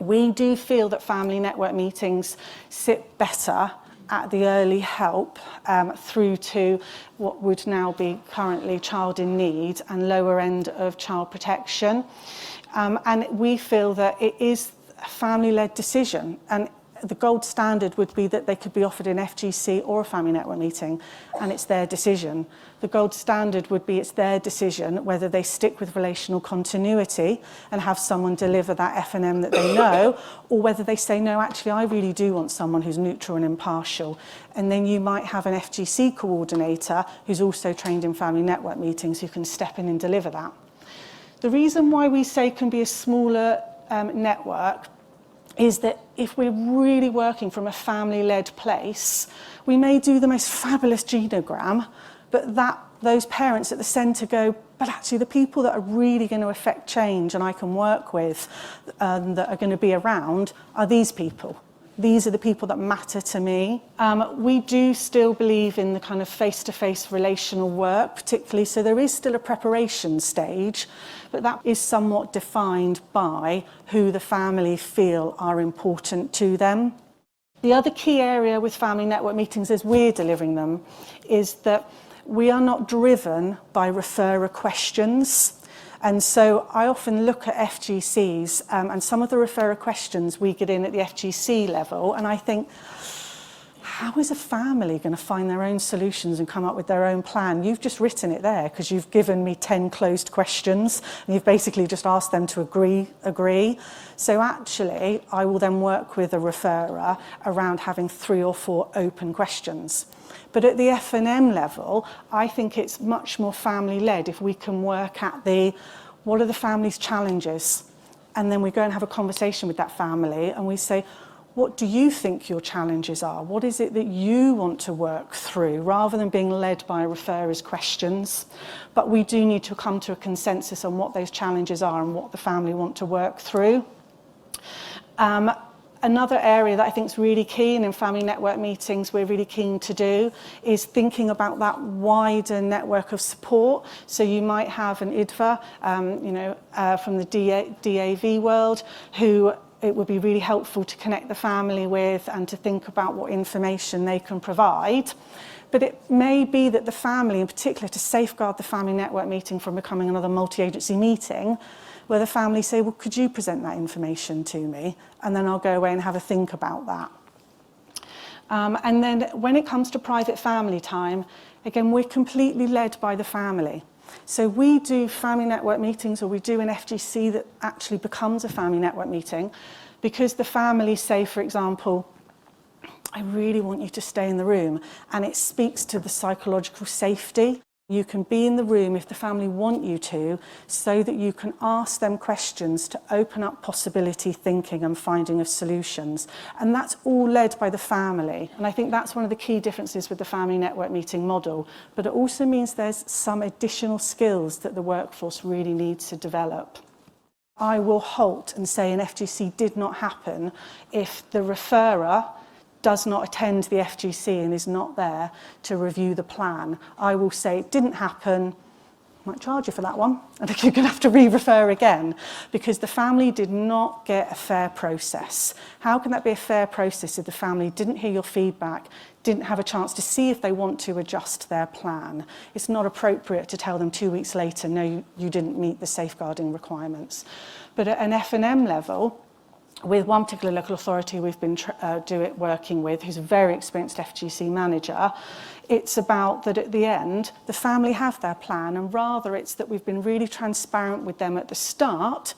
We do feel that family network meetings sit better at the early help through to what would now be currently child in need and lower end of child protection. And we feel that it is a family-led decision, and the gold standard would be that they could be offered an FGC or a family network meeting, and it's their decision. The gold standard would be it's their decision whether they stick with relational continuity and have someone deliver that F&M that they know, or whether they say, no, actually, I really do want someone who's neutral and impartial. And then you might have an FGC coordinator who's also trained in family network meetings who can step in and deliver that. The reason why we say can be a smaller network is that if we're really working from a family-led place, we may do the most fabulous genogram, but those parents at the centre go, but actually the people that are really going to affect change and I can work with that are going to be around are these people. These are the people that matter to me. We do still believe in the kind of face-to-face relational work, particularly, so there is still a preparation stage, but that is somewhat defined by who the family feel are important to them. The other key area with family network meetings as we're delivering them is that we are not driven by referrer questions. And so I often look at FGCs and some of the referrer questions we get in at the FGC level, and I think, how is a family going to find their own solutions and come up with their own plan? You've just written it there because you've given me 10 closed questions and you've basically just asked them to agree. So actually, I will then work with a referrer around having 3 or 4 open questions. But at the F&M level, I think it's much more family-led if we can work at what are the family's challenges? And then we go and have a conversation with that family and we say, what do you think your challenges are? What is it that you want to work through, rather than being led by a referrer's questions? But we do need to come to a consensus on what those challenges are and what the family want to work through. Another area that I think is really keen in family network meetings we're really keen to do is thinking about that wider network of support. So you might have an IDVA, from the DAV world, who it would be really helpful to connect the family with and to think about what information they can provide. But it may be that the family, in particular, to safeguard the family network meeting from becoming another multi-agency meeting, where the family say, well, could you present that information to me? And then I'll go away and have a think about that. And then when it comes to private family time, again, we're completely led by the family. So we do family network meetings, or we do an FGC that actually becomes a family network meeting, because the family say, for example, I really want you to stay in the room, and it speaks to the psychological safety. You can be in the room if the family want you to, so that you can ask them questions to open up possibility thinking and finding of solutions. And that's all led by the family. And I think that's one of the key differences with the family network meeting model. But it also means there's some additional skills that the workforce really needs to develop. I will halt and say an FGC did not happen if the referrer does not attend the FGC and is not there to review the plan. I will say it didn't happen, I might charge you for that one, I think you're going to have to re-refer again, because the family did not get a fair process. How can that be a fair process if the family didn't hear your feedback, didn't have a chance to see if they want to adjust their plan? It's not appropriate to tell them 2 weeks later, no, you didn't meet the safeguarding requirements. But at an F&M level, with one particular local authority we've been working with, who's a very experienced FGC manager, it's about that at the end, the family have their plan, and rather it's that we've been really transparent with them at the start,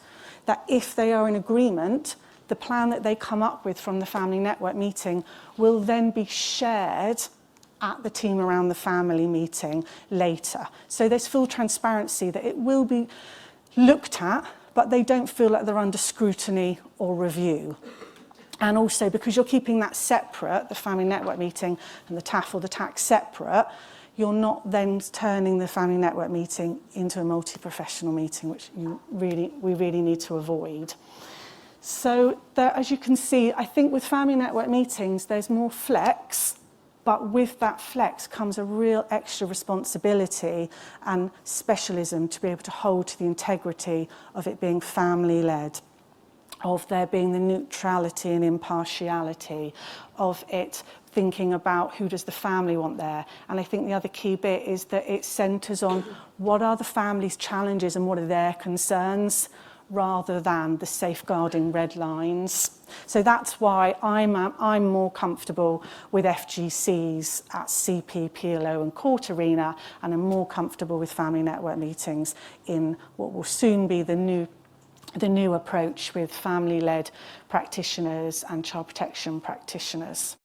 that if they are in agreement, the plan that they come up with from the family network meeting will then be shared at the team around the family meeting later. So there's full transparency that it will be looked at, but they don't feel like they're under scrutiny or review. And also, because you're keeping that separate, the family network meeting and the TAF or the TAC separate, you're not then turning the family network meeting into a multi-professional meeting, which we really need to avoid. So there, as you can see, I think with family network meetings, there's more flex, but with that flex comes a real extra responsibility and specialism to be able to hold to the integrity of it being family-led. of there being the neutrality and impartiality, of it thinking about who does the family want there. And I think the other key bit is that it centres on what are the family's challenges and what are their concerns, rather than the safeguarding red lines. So that's why I'm more comfortable with FGCs at CP, PLO and court arena, and I'm more comfortable with family network meetings in what will soon be the new approach with family-led practitioners and child protection practitioners.